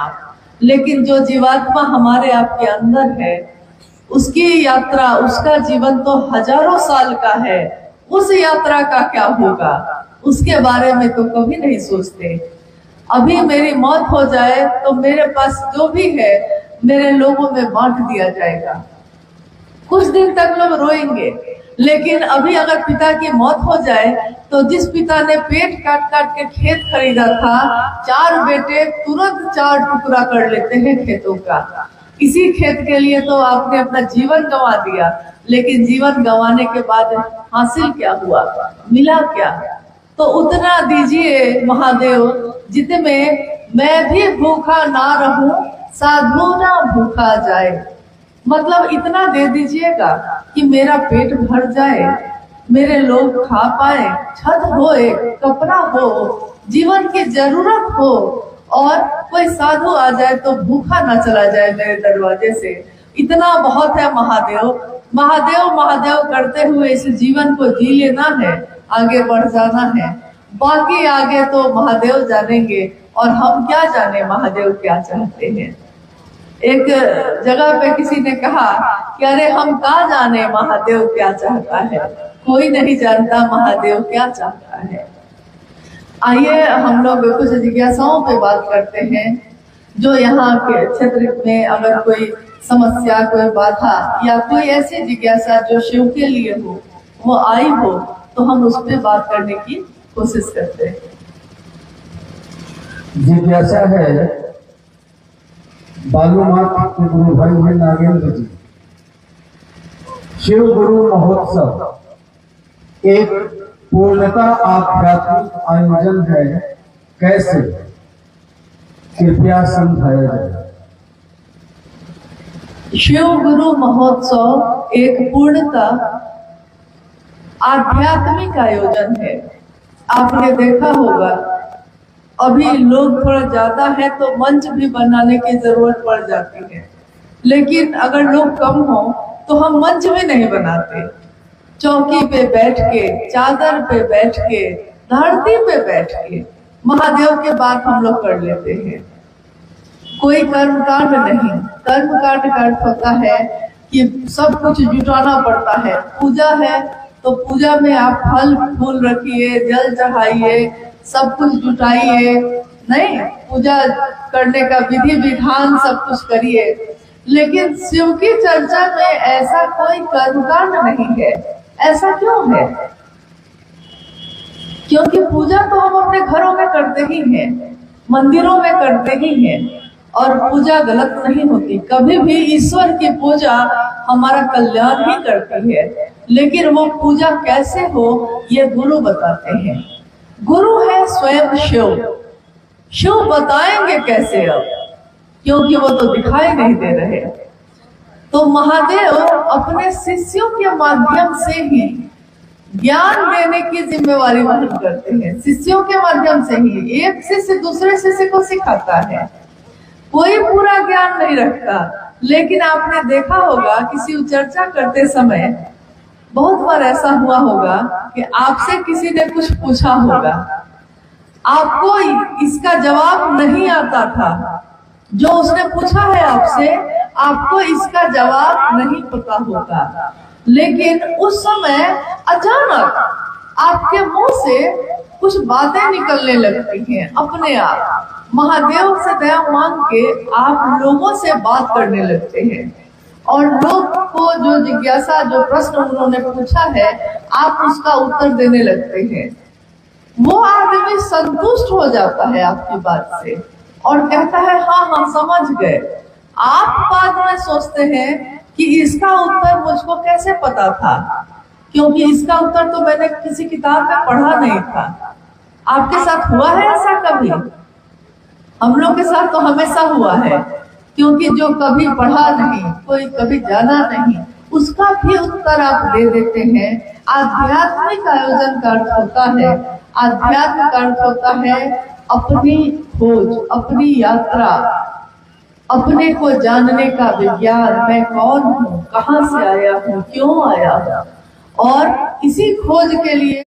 आप, लेकिन जो जीवात्मा हमारे आपके अंदर है उसकी यात्रा, उसका जीवन तो हजारों साल का है। उस यात्रा का क्या होगा उसके बारे में तो कभी नहीं सोचते। अभी मेरी मौत हो जाए तो मेरे पास जो भी है मेरे लोगों में बांट दिया जाएगा। कुछ दिन तक लोग रोएंगे, लेकिन अभी अगर पिता की मौत हो जाए तो जिस पिता ने पेट काट काट के खेत खरीदा था, 4 बेटे तुरंत 4 टुकड़ा कर लेते हैं खेतों का। इसी खेत के लिए तो आपने अपना जीवन गंवा दिया, लेकिन जीवन गंवाने के बाद हासिल क्या हुआ, मिला क्या? तो उतना दीजिए महादेव जितने मैं भी भूखा ना रहूं, साधु ना भूखा जाए। मतलब इतना दे दीजिएगा कि मेरा पेट भर जाए, मेरे लोग खा पाए, छत हो, कपड़ा हो, जीवन की जरूरत हो, और कोई साधु आ जाए तो भूखा ना चला जाए मेरे दरवाजे से। इतना बहुत है महादेव। महादेव महादेव करते हुए इस जीवन को जी लेना है, आगे बढ़ जाना है। बाकी आगे तो महादेव जानेंगे, और हम क्या जाने महादेव क्या चाहते हैं। एक जगह पे किसी ने कहा कि अरे हम क्या जाने महादेव क्या चाहता है, कोई नहीं जानता महादेव क्या चाहता है। आइए हम लोग कुछ जिज्ञासाओं पे बात करते हैं। जो यहाँ के क्षेत्र में अगर कोई समस्या, कोई बाधा या कोई ऐसी जिज्ञासा जो शिव के लिए हो, वो आई हो, तो हम उस पर बात करने की कोशिश करते हैं। जिज्ञासा है बालूमाथ के गुरु भाई है नागेंद्र जी। शिव गुरु महोत्सव एक पूर्णता आध्यात्मिक आयोजन है, कैसे? कृपया समझाया जाए। शिव गुरु महोत्सव एक पूर्णता आध्यात्मिक आयोजन है। आपने देखा होगा अभी लोग थोड़ा ज्यादा है तो मंच भी बनाने की जरूरत पड़ जाती है, लेकिन अगर लोग कम हो तो हम मंच भी नहीं बनाते। चौकी पे बैठ के, चादर पे बैठ के, धरती पे बैठ के महादेव के बात हम लोग कर लेते हैं। कोई कर्मकांड नहीं। कर्मकांड का अर्थ होता है कि सब कुछ जुटाना पड़ता है। पूजा है तो पूजा में आप फल फूल रखिए, जल चढ़ाइए, सब कुछ जुटाइए, नहीं पूजा करने का विधि विधान सब कुछ करिए। लेकिन शिव की चर्चा में ऐसा कोई कर्मकांड नहीं है। ऐसा क्यों है? क्योंकि पूजा तो हम अपने घरों में करते ही हैं, मंदिरों में करते ही हैं, और पूजा गलत नहीं होती। कभी भी ईश्वर की पूजा हमारा कल्याण ही करती है, लेकिन वो पूजा कैसे हो ये गुरु बताते हैं। गुरु है स्वयं शिव। शिव बताएंगे कैसे अब, क्योंकि वो तो दिखाई नहीं दे रहे। तो महादेव अपने शिष्यों के माध्यम से ही ज्ञान देने की जिम्मेवारी वहन करते हैं। शिष्यों के माध्यम से ही एक शिष्य दूसरे शिष्य को सिखाता है। कोई पूरा ज्ञान नहीं रखता, लेकिन आपने देखा होगा कि शिव चर्चा करते समय बहुत बार ऐसा हुआ होगा कि आपसे किसी ने कुछ पूछा होगा, आपको इसका जवाब नहीं आता था। जो उसने पूछा है आपसे, आपको इसका जवाब नहीं पता होगा, लेकिन उस समय अचानक आपके मुंह से कुछ बातें निकलने लगती हैं अपने आप। महादेव से दया मांग के आप लोगों से बात करने लगते हैं, और लोग को जो जिज्ञासा, जो प्रश्न उन्होंने पूछा है, आप उसका उत्तर देने लगते हैं। वो आदमी संतुष्ट हो जाता है आपकी बात से और कहता है हाँ हम समझ गए। आप बाद में सोचते हैं कि इसका उत्तर मुझको कैसे पता था, क्योंकि इसका उत्तर तो मैंने किसी किताब में पढ़ा नहीं था। आपके साथ हुआ है ऐसा कभी? हम लोग के साथ तो हमेशा हुआ है, क्योंकि जो कभी पढ़ा नहीं, कोई कभी जाना नहीं, उसका भी उत्तर आप दे देते हैं। आध्यात्मिक आयोजन का अर्थ होता है, आध्यात्म का अर्थ होता है अपनी खोज, अपनी यात्रा, अपने को जानने का विज्ञान। मैं कौन हूँ, कहाँ से आया हूँ, क्यों आया हूँ, और इसी खोज के लिए